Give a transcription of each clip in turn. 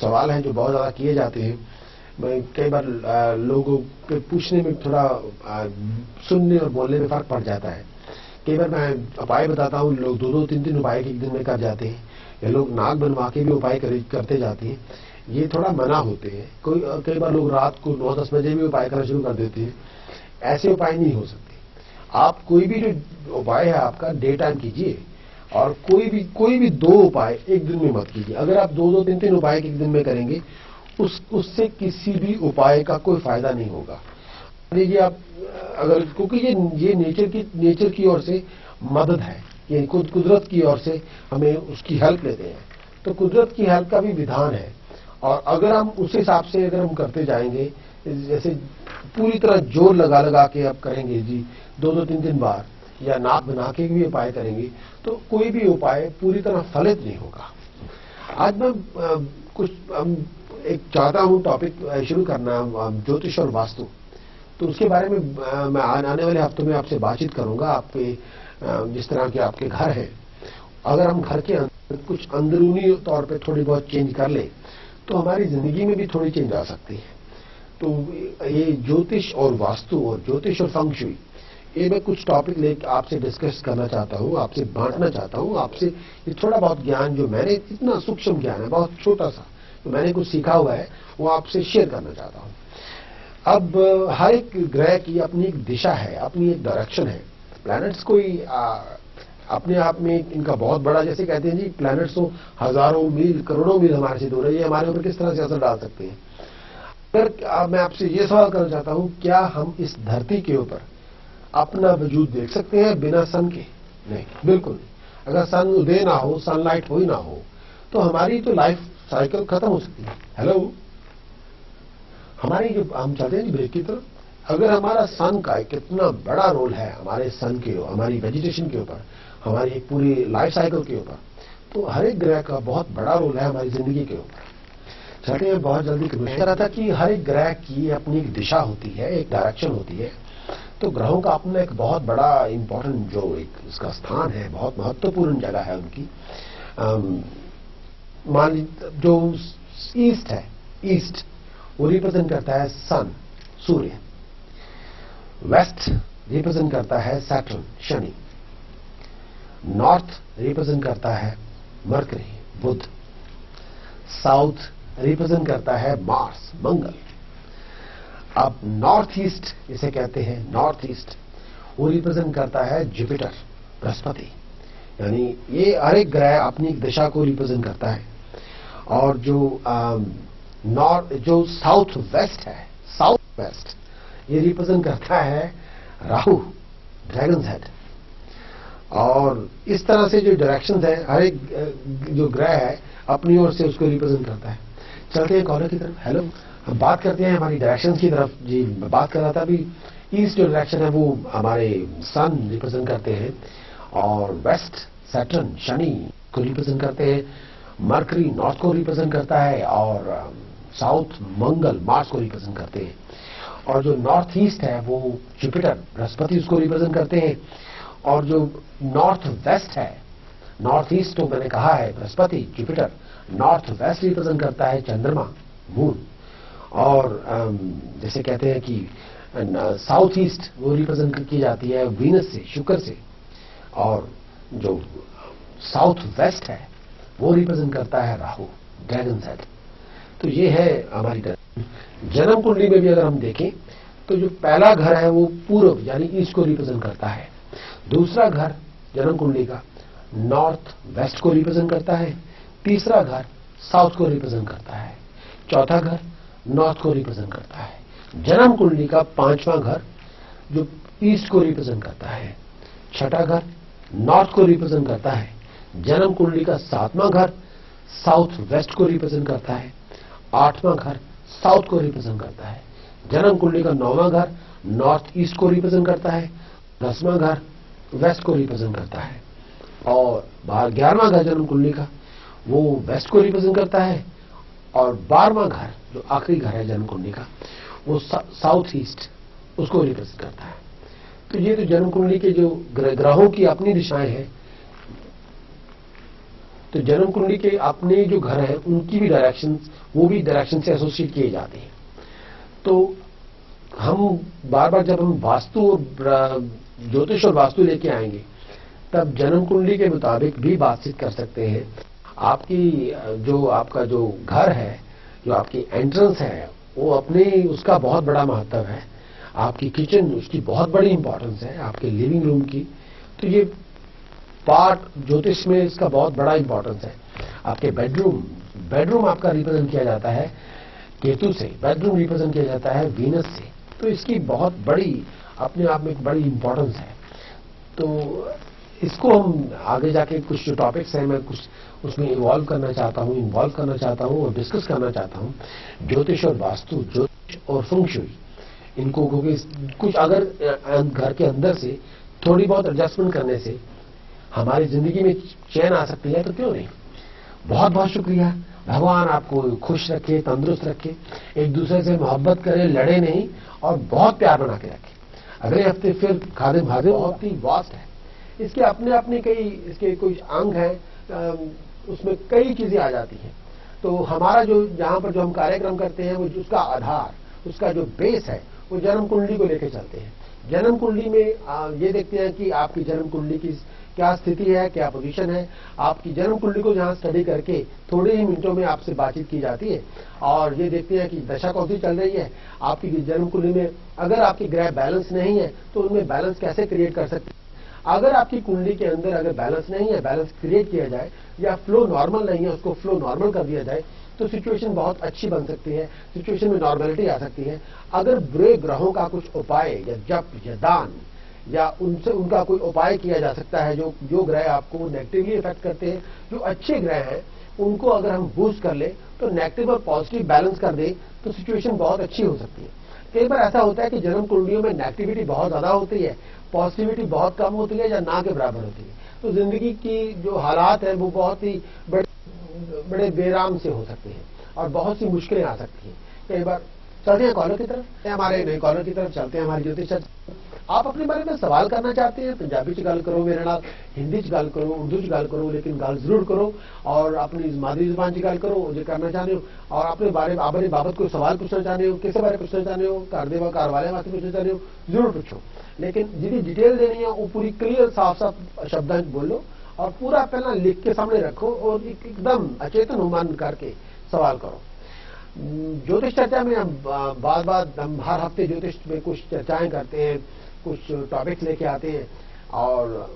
सवाल हैं जो बहुत ज़्यादा किए जाते हैं। कई बार लोगों के पूछने में थोड़ा सुनने और बोलने में फर्क पड़ जाता है। कई बार मैं उपाय बताता हूँ, लोग 2-2, 3-3 उपाय एक दिन में कर जाते हैं, या लोग नाक बनवा के भी उपाय करते जाते हैं। ये थोड़ा मना होते हैं। कई बार लोग रात को 9-10 बजे भी उपाय करना शुरू कर देते हैं। ऐसे उपाय नहीं हो सकते। आप कोई भी जो उपाय है आपका डे टाइम कीजिए, और कोई भी 2 उपाय एक दिन में मत कीजिए। अगर आप 2-2, 3-3 उपाय एक दिन में करेंगे, उससे किसी भी उपाय का कोई फायदा नहीं होगा। देखिए आप अगर, क्योंकि ये नेचर की ओर से मदद है, ये कुदरत की ओर से हमें उसकी हेल्प लेते हैं, तो कुदरत की हेल्प का भी विधान है। और अगर हम उस हिसाब से अगर हम करते जाएंगे, जैसे पूरी तरह जोर लगा के आप करेंगे जी 2-2, 3-3 बार, या नाक बना के भी उपाय करेंगे, तो कोई भी उपाय पूरी तरह फलित नहीं होगा। आज मैं एक चाहता हूं टॉपिक शुरू करना, ज्योतिष और वास्तु। तो उसके बारे में मैं आने वाले हफ्तों में आपसे बातचीत करूंगा। आपके जिस तरह के आपके घर हैं, अगर हम घर के अंदर कुछ अंदरूनी तौर पे थोड़ी बहुत चेंज कर लें, तो हमारी जिंदगी में भी थोड़ी चेंज आ सकती है। तो ये ज्योतिष और वास्तु, और ज्योतिष और फंग शुई, ये मैं कुछ टॉपिक लेकर आपसे डिस्कस करना चाहता हूँ, आपसे बांटना चाहता हूँ। आपसे ये थोड़ा बहुत ज्ञान जो मैंने, इतना सूक्ष्म ज्ञान है, बहुत छोटा सा, तो मैंने कुछ सीखा हुआ है, वो आपसे शेयर करना चाहता हूँ। अब हर एक ग्रह की अपनी एक दिशा है, अपनी एक डायरेक्शन है। प्लैनेट्स कोई अपने आप में इनका बहुत बड़ा, जैसे कहते हैं जी प्लैनेट्स तो हजारों मील, करोड़ों मील हमारे से दूर है, ये हमारे ऊपर किस तरह से असर डाल सकते हैं। अगर मैं आपसे ये सवाल करना चाहता हूं, क्या हम इस धरती के ऊपर अपना वजूद देख सकते हैं बिना सन के? नहीं, बिल्कुल नहीं। अगर सन उदय ना हो, सनलाइट हो ही ना हो, तो हमारी तो लाइफ साइकिल खत्म हो सकती है। हेलो, हमारी जो हम चलते हैं ब्रेक की तरफ, अगर हमारा सन का कितना बड़ा रोल है हमारे सन के, हमारी वेजिटेशन के ऊपर, हमारी पूरी लाइफ साइकिल के ऊपर, तो हर एक ग्रह का बहुत बड़ा रोल है हमारी जिंदगी के ऊपर। चलते हैं बहुत जल्दी। कह रहा था कि हर एक ग्रह की अपनी एक दिशा होती है, एक डायरेक्शन होती है। तो ग्रहों का अपना एक बहुत बड़ा इंपॉर्टेंट जो एक इसका स्थान है, बहुत महत्वपूर्ण जगह है उनकी। मान लीजिए जो ईस्ट है, ईस्ट वो रिप्रेजेंट करता है सन, सूर्य। वेस्ट रिप्रेजेंट करता है सैटर्न, शनि। नॉर्थ रिप्रेजेंट करता है मरकरी, बुध। साउथ रिप्रेजेंट करता है मार्स, मंगल। अब नॉर्थ ईस्ट जिसे कहते हैं, नॉर्थ ईस्ट वो रिप्रेजेंट करता है जुपिटर, बृहस्पति। यानी ये हर एक ग्रह अपनी एक दिशा को रिप्रेजेंट करता है। और जो साउथ वेस्ट है, साउथ वेस्ट, ये रिप्रेजेंट करता है राहु, ड्रैगन हेड। और इस तरह से जो डायरेक्शंस है, हर एक जो ग्रह है अपनी ओर से उसको रिप्रेजेंट करता है। चलते हैं कॉलर की तरफ। हेलो, हम बात करते हैं हमारी डायरेक्शन की तरफ। जी, मैं बात कर रहा था अभी, ईस्ट जो डायरेक्शन है वो हमारे सन रिप्रेजेंट करते हैं, और वेस्ट सैटर्न, शनि को रिप्रेजेंट करते हैं, मरकरी नॉर्थ को रिप्रेजेंट करता है, और साउथ मंगल, मार्स को रिप्रेजेंट करते हैं। और जो नॉर्थ ईस्ट है वो जुपिटर, बृहस्पति उसको रिप्रेजेंट करते हैं। और जो नॉर्थ वेस्ट है, नॉर्थ ईस्ट तो मैंने कहा है Brihaspati, Jupiter. North west represent करता है चंद्रमा, मून। और जैसे कहते हैं कि साउथ ईस्ट वो रिप्रेजेंट की जाती है वीनस से, शुक्र से। और जो साउथ वेस्ट है वो रिप्रेजेंट करता है राहु, ड्रैगन हेड। तो ये है हमारी जन्म कुंडली में भी अगर हम देखें तो जो पहला घर है वो पूर्व यानी ईस्ट को रिप्रेजेंट करता है। दूसरा घर जन्म कुंडली का नॉर्थ वेस्ट को रिप्रेजेंट करता है। तीसरा घर साउथ को रिप्रेजेंट करता है। चौथा घर नॉर्थ को रिप्रेजेंट करता है। जन्म कुंडली का पांचवां घर जो ईस्ट को रिप्रेजेंट करता है। छठा घर नॉर्थ को रिप्रेजेंट करता है। जन्म कुंडली का सातवां घर साउथ वेस्ट को रिप्रेजेंट करता है। आठवां घर साउथ को रिप्रेजेंट करता है। जन्म कुंडली का नौवां घर नॉर्थ ईस्ट को रिप्रेजेंट करता है। 10वां घर वेस्ट को रिप्रेजेंट करता है। और 11वां घर जन्म कुंडली का वो वेस्ट को रिप्रेजेंट करता है। और 12वां घर जो आखिरी घर है जन्म कुंडली का वो साउथ ईस्ट उसको रिप्रेजेंट करता है। तो ये तो जन्म कुंडली के जो ग्रहों की अपनी दिशाएं हैं। तो जन्म कुंडली के अपने जो घर हैं उनकी भी डायरेक्शन, वो भी डायरेक्शन से एसोसिएट किए जाते हैं। तो हम बार बार जब हम वास्तु, ज्योतिष और वास्तु लेके आएंगे तब जन्म कुंडली के मुताबिक भी बातचीत कर सकते हैं। आपकी जो आपका जो घर है, जो आपकी एंट्रेंस है, वो अपने उसका बहुत बड़ा महत्व है। आपकी किचन, उसकी बहुत बड़ी इंपॉर्टेंस है, आपके लिविंग रूम की। तो ये पार्ट ज्योतिष में इसका बहुत बड़ा इंपॉर्टेंस है। आपके बेडरूम आपका रिप्रेजेंट किया जाता है केतु से, बेडरूम रिप्रेजेंट किया जाता है वीनस से। तो इसकी बहुत बड़ी, अपने आप में एक बड़ी इंपॉर्टेंस है। तो इसको हम आगे जाके कुछ जो टॉपिक्स हैं मैं कुछ उसमें इन्वॉल्व करना चाहता हूं और डिस्कस करना चाहता हूं। ज्योतिष और वास्तु, ज्योतिष और फंग शुई, इनको क्योंकि कुछ अगर घर के अंदर से थोड़ी बहुत एडजस्टमेंट करने से हमारी जिंदगी में चैन आ सकती है, तो क्यों नहीं। बहुत बहुत शुक्रिया। भगवान आपको खुश रखे, तंदुरुस्त रखे, एक दूसरे से मोहब्बत करें, लड़े नहीं और बहुत प्यार बना के रखें। अगले हफ्ते फिर खादिम हाजिर। बहुत ही वास्ट है, इसके अपने अपने कई इसके कुछ अंग हैं, उसमें कई चीजें आ जाती हैं। तो हमारा जो जहां पर जो हम कार्यक्रम करते हैं, वो उसका आधार, उसका जो बेस है, वो जन्म कुंडली को लेकर चलते हैं। जन्म कुंडली में ये देखते हैं कि आपकी जन्म कुंडली की क्या स्थिति है, क्या पोजीशन है। आपकी जन्म कुंडली को जहां स्टडी करके थोड़े ही मिनटों में आपसे बातचीत की जाती है और ये देखते हैं कि दशा कौन सी चल रही है आपकी जन्म कुंडली में। अगर आपकी ग्रह बैलेंस नहीं है तो उनमें बैलेंस कैसे क्रिएट कर सकते हैं। अगर आपकी कुंडली के अंदर अगर बैलेंस नहीं है, बैलेंस क्रिएट किया जाए, या फ्लो नॉर्मल नहीं है, उसको फ्लो नॉर्मल कर दिया जाए, तो सिचुएशन बहुत अच्छी बन सकती है, सिचुएशन में नॉर्मलिटी आ सकती है। अगर बुरे ग्रहों का कुछ उपाय या जप या दान या उनसे उनका कोई उपाय किया जा सकता है, जो ग्रह आपको नेगेटिवली इफेक्ट करते हैं, जो अच्छे ग्रह हैं उनको अगर हम बूस्ट कर ले तो नेगेटिव और पॉजिटिव बैलेंस कर दे, तो सिचुएशन बहुत अच्छी हो सकती है। कई बार ऐसा होता है कि जन्म कुंडलियों में नेगेटिविटी बहुत ज्यादा होती है, पॉजिटिविटी बहुत कम होती है या ना के बराबर होती है। तो जिंदगी की जो हालात है वो बहुत ही बड़े बेराम से हो सकते हैं और बहुत सी मुश्किलें आ सकती हैं। कई बार चलते हैं कॉलर की तरफ, हमारे नए कॉलर की तरफ चलते हैं। हमारी ज्योतिष चर्चा, आप अपने बारे में सवाल करना चाहते हैं, पंजाबी च गल करो मेरे नाल, हिंदी च गल करो, उर्दू च गल करो, लेकिन गल जरूर करो और अपनी मादरी जुबान च गल करो जो करना चाहते हो। और अपने बाबत कोई सवाल पूछना चाहते हो, किसी बारे पूछना चाहते हो, घर वाले वास्ते पूछना चाहते हो, जरूर पूछो। लेकिन जिहदी डिटेल देनी है वो पूरी क्लीयर साफ साफ शब्दां च बोलो और पूरा पहला लिख के सामने रखो और एकदम अचेतन मन करके सवाल करो। ज्योतिष चर्चा में हम हम हर हफ्ते ज्योतिष में कुछ चर्चाएं करते हैं, कुछ टॉपिक्स लेके आते हैं और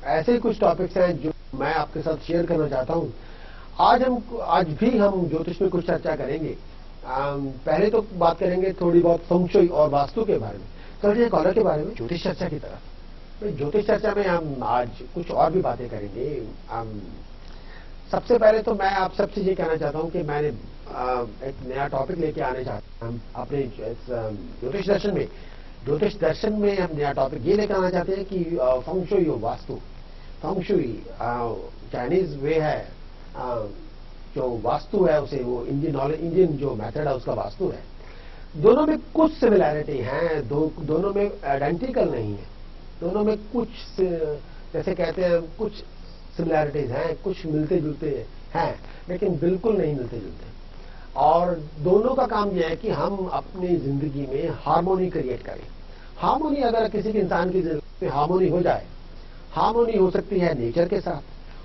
ऐसे कुछ टॉपिक्स हैं जो मैं आपके साथ शेयर करना चाहता हूं। आज भी हम ज्योतिष में कुछ चर्चा करेंगे। पहले तो बात करेंगे थोड़ी बहुत फंग शुई और वास्तु के बारे में। चलिए कॉलर के बारे में ज्योतिष चर्चा की तरफ। ज्योतिष चर्चा में हम आज कुछ और भी बातें करेंगे। सबसे पहले तो मैं आप सबसे ये कहना चाहता हूं कि मैंने एक नया टॉपिक लेके आने चाहते हैं अपने ज्योतिष दर्शन में। ज्योतिष दर्शन में हम नया टॉपिक ये लेकर आना चाहते हैं कि फंग शुई और वास्तु। फंग शुई चाइनीज वे है, जो वास्तु है उसे वो इंडियन जो मेथड है उसका वास्तु है। दोनों में कुछ सिमिलैरिटी है, दोनों में आइडेंटिकल नहीं है। दोनों में कुछ जैसे कहते हैं कुछ सिमिलैरिटीज हैं, कुछ मिलते जुलते हैं, लेकिन बिल्कुल नहीं मिलते जुलते। और दोनों का काम यह है कि हम अपनी जिंदगी में हार्मोनी क्रिएट करें। हार्मोनी अगर किसी के इंसान की जिंदगी में हार्मोनी हो जाए, हार्मोनी हो सकती है नेचर के साथ,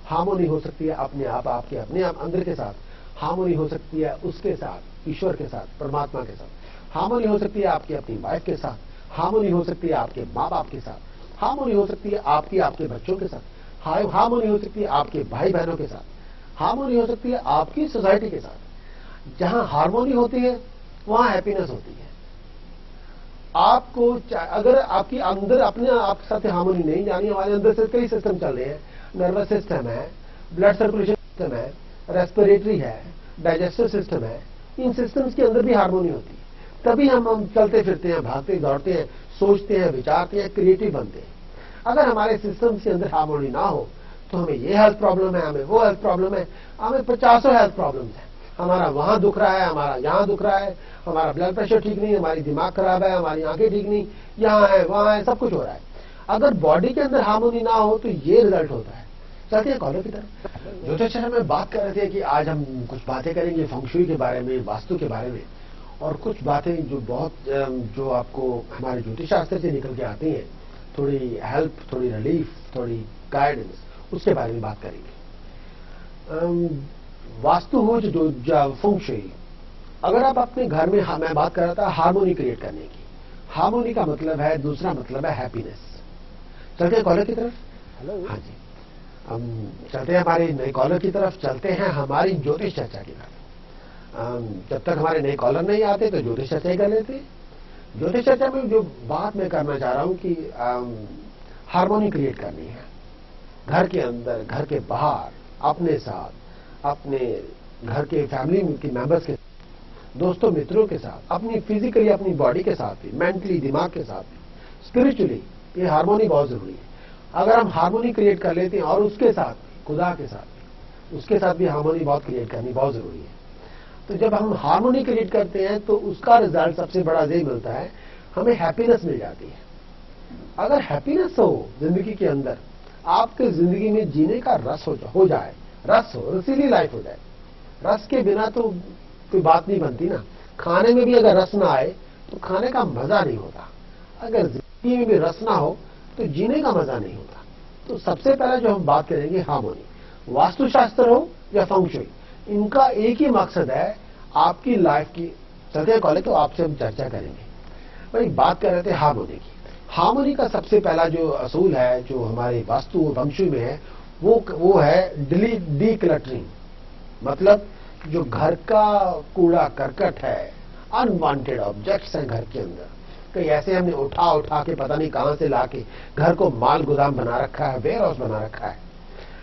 हार्मोनी हो सकती है अपने आप आपके अपने आप अंदर के साथ, हार्मोनी हो सकती है उसके साथ, ईश्वर के साथ, परमात्मा के साथ, हार्मोनी हो सकती है आपकी अपनी वाइफ के साथ, हार्मोनी हो सकती है आपके माँ बाप के साथ, हार्मोनी हो सकती है आपकी आपके बच्चों के साथ, हार्मोनी हो सकती है आपके भाई बहनों के साथ, हार्मोनी हो सकती है आपकी सोसाइटी के साथ। जहां हार्मोनी होती है वहां हैप्पीनेस होती है। आपको अगर आपकी अंदर अपने आप के साथ हार्मोनी नहीं जानी, हमारे अंदर से कई सिस्टम चल रहे हैं, नर्वस सिस्टम है, ब्लड सर्कुलेशन सिस्टम है, रेस्पिरेटरी है, डाइजेस्टिव सिस्टम है, इन सिस्टम्स के अंदर भी हार्मोनी होती है। तभी हम चलते फिरते हैं, भागते दौड़ते हैं, सोचते हैं, विचारते हैं, क्रिएटिव बनते हैं। अगर हमारे सिस्टम्स के अंदर हार्मोनी ना हो तो हमें ये हेल्थ प्रॉब्लम है, हमें वो हेल्थ प्रॉब्लम है, हमें 50 हेल्थ प्रॉब्लम्स है। हमारा वहां दुख रहा है, हमारा यहां दुख रहा है, हमारा ब्लड प्रेशर ठीक नहीं, हमारी दिमाग खराब है, हमारी आंखें ठीक नहीं, यहां है वहां है, सब कुछ हो रहा है। अगर बॉडी के अंदर हार्मोनी ना हो तो ये रिजल्ट होता है चलते हैं कॉलर की तरफ। ज्योतिष शास्त्र में बात कर रहे थे कि आज हम कुछ बातें करेंगे फेंग शुई के बारे में, वास्तु के बारे में, और कुछ बातें जो बहुत जो आपको हमारे ज्योतिष शास्त्र से निकल के आती हैं, थोड़ी हेल्प, थोड़ी रिलीफ, थोड़ी गाइडेंस, उसके बारे में बात करेंगे। वास्तु हो जो फेंग शुई, अगर आप अपने घर में, मैं बात कर रहा था हार्मोनी क्रिएट करने की। हार्मोनी का मतलब है, दूसरा मतलब है हैप्पीनेस। चलते हैं कॉलर की तरफ। हेलो। हाँ जी, हम चलते हैं हमारे नए कॉलर की तरफ, चलते हैं हमारी ज्योतिष चर्चा की तरफ। जब तक हमारे नए कॉलर नहीं आते तो ज्योतिष चर्चा ही कर लेते। ज्योतिष चर्चा में जो बात मैं करना चाह रहा हूं कि हार्मोनी क्रिएट करनी है घर के अंदर, घर के बाहर, अपने साथ, अपने घर के फैमिली के मेंबर्स के, दोस्तों मित्रों के साथ, अपनी फिजिकली अपनी बॉडी के साथ भी, मेंटली दिमाग के साथ भी, स्पिरिचुअली, ये हार्मोनी बहुत जरूरी है। अगर हम हार्मोनी क्रिएट कर लेते हैं और उसके साथ भी, खुदा के साथ भी, उसके साथ भी हार्मोनी बहुत क्रिएट करनी बहुत जरूरी है। तो जब हम हार्मोनी क्रिएट करते हैं तो उसका रिजल्ट सबसे बड़ा यही मिलता है, हमें हैप्पीनेस मिल जाती है। अगर हैप्पीनेस हो जिंदगी के अंदर, आपके जिंदगी में जीने का रस हो जाए, रस हो, रसीली लाइफ हो जाए। रस के बिना तो कोई बात नहीं बनती ना। खाने में भी अगर रस ना आए तो खाने का मजा नहीं होता। अगर जिंदगी में भी रस ना हो तो जीने का मजा नहीं होता। तो सबसे पहले जो हम बात करेंगे हार्मोनी, वास्तुशास्त्र हो या फेंग शुई, इनका एक ही मकसद है आपकी लाइफ की। चलते हैं कॉलेज, तो आपसे हम चर्चा करेंगे। भाई बात कर रहे थे हार्मोनी की। हार्मोनी का सबसे पहला जो असूल है, जो हमारे वास्तु फेंग शुई में है, वो है डी-क्लटरिंग। मतलब जो घर का कूड़ा करकट है, अनवांटेड ऑब्जेक्ट्स हैं घर के अंदर, कहीं ऐसे हमने उठा के पता नहीं कहां से लाके घर को माल गोदाम बना रखा है, वेयर हाउस बना रखा है,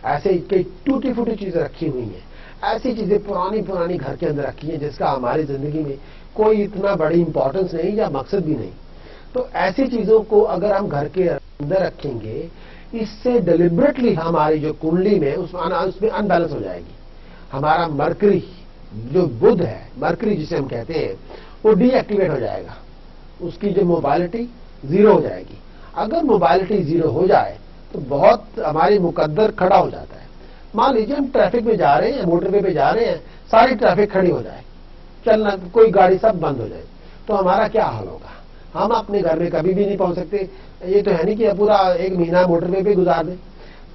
ऐसे कई टूटी फूटी चीजें रखी हुई हैं, ऐसी चीजें पुरानी घर के अंदर रखी हैं जिसका हमारी जिंदगी में कोई इतना बड़ी इंपॉर्टेंस नहीं या मकसद भी नहीं। तो ऐसी चीजों को अगर हम घर के अंदर रखेंगे, इससे डिलिबरेटली हमारी जो कुंडली में उसमें अनबैलेंस हो जाएगी। हमारा मरकरी, जो बुध है, मरकरी जिसे हम कहते हैं, वो डीएक्टिवेट हो जाएगा। उसकी जो मोबाइलिटी जीरो हो जाएगी। अगर मोबाइलिटी जीरो हो जाए तो बहुत हमारी मुकद्दर खड़ा हो जाता है। मान लीजिए हम ट्रैफिक में जा रहे हैं, मोटरवे पे जा रहे हैं, सारी ट्रैफिक खड़ी हो जाए, चलना कोई गाड़ी सब बंद हो जाए, तो हमारा क्या हाल होगा? हम अपने घर में कभी भी नहीं पहुंच सकते। ये तो है नहीं कि पूरा एक महीना मोटरवे पे गुजार दें।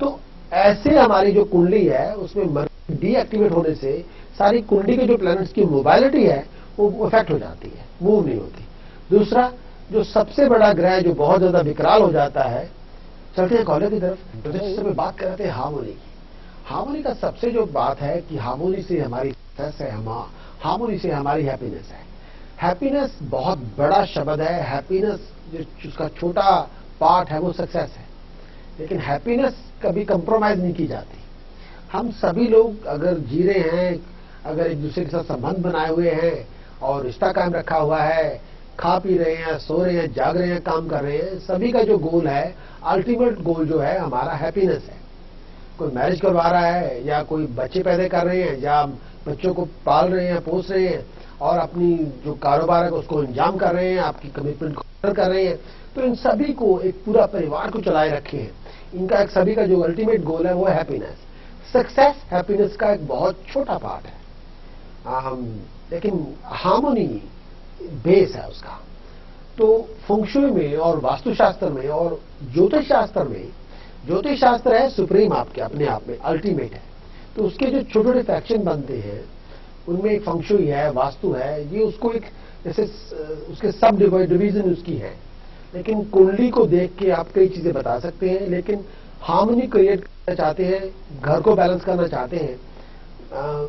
तो ऐसे हमारी जो कुंडली है उसमें डीएक्टिवेट होने से सारी कुंडली के जो प्लैनेट्स की मोबाइलिटी है वो इफेक्ट हो जाती है, मूव नहीं होती। दूसरा, जो सबसे बड़ा ग्रह जो बहुत ज्यादा विकराल हो जाता है, चलते हैं कॉलर की तरफ। तो जिस समय बात कर रहे थे हार्मोनी की, हार्मोनी का सबसे जो बात है कि हार्मोनी से हमारी सक्सेस है, हार्मोनी से हमारी हैप्पीनेस है। हैप्पीनेस बहुत बड़ा शब्द है। हैप्पीनेस जो उसका छोटा पार्ट है वो सक्सेस है, लेकिन हैप्पीनेस कभी कंप्रोमाइज नहीं की जाती। हम सभी लोग अगर जी रहे हैं, अगर एक दूसरे के साथ संबंध बनाए हुए हैं और रिश्ता कायम रखा हुआ है, खा पी रहे हैं, सो रहे हैं, जाग रहे हैं, काम कर रहे हैं, सभी का जो गोल है, अल्टीमेट गोल जो है हमारा हैप्पीनेस है। कोई मैरिज करवा रहा है, या कोई बच्चे पैदा कर रहे हैं, या बच्चों को पाल रहे हैं, पोस रहे हैं, और अपनी जो कारोबार है उसको अंजाम कर रहे हैं, आपकी कमिटमेंट को कर रहे हैं, तो इन सभी को, एक पूरा परिवार को चलाए रखे हैं। इनका एक सभी का जो अल्टीमेट गोल है वो है हैप्पीनेस। सक्सेस हैप्पीनेस का एक बहुत छोटा पार्ट है, लेकिन हार्मोनी बेस है उसका। तो फेंग शुई में और वास्तुशास्त्र में और ज्योतिष शास्त्र में, ज्योतिष शास्त्र है सुप्रीम, आपके अपने आप में अल्टीमेट है। तो उसके जो छोटे छोटे फैक्शन बनते हैं उनमें एक फेंग शुई है, वास्तु है, ये उसको एक जैसे उसके सब डिवीजन उसकी है। लेकिन कुंडली को देख के आप कई चीजें बता सकते हैं, लेकिन हार्मोनी क्रिएट करना चाहते हैं, घर को बैलेंस करना चाहते हैं,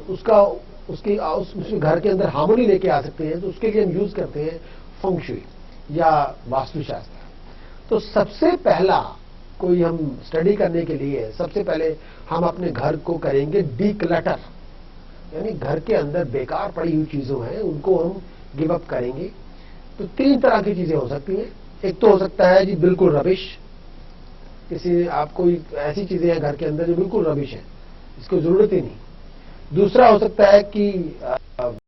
उसके घर के अंदर हार्मोनी लेके आ सकते हैं, तो उसके लिए हम यूज करते हैं फेंग शुई या वास्तुशास्त्र। तो सबसे पहला कोई हम स्टडी करने के लिए सबसे पहले हम अपने घर को करेंगे डीक्लटर, यानी घर के अंदर बेकार पड़ी हुई चीजों हैं उनको हम गिव अप करेंगे। तो तीन तरह की चीजें हो सकती हैं। एक तो हो सकता है जी बिल्कुल रबिश, किसी आपको ऐसी चीजें हैं घर के अंदर जो बिल्कुल रबिश है, इसको जरूरत ही नहीं। दूसरा हो सकता है कि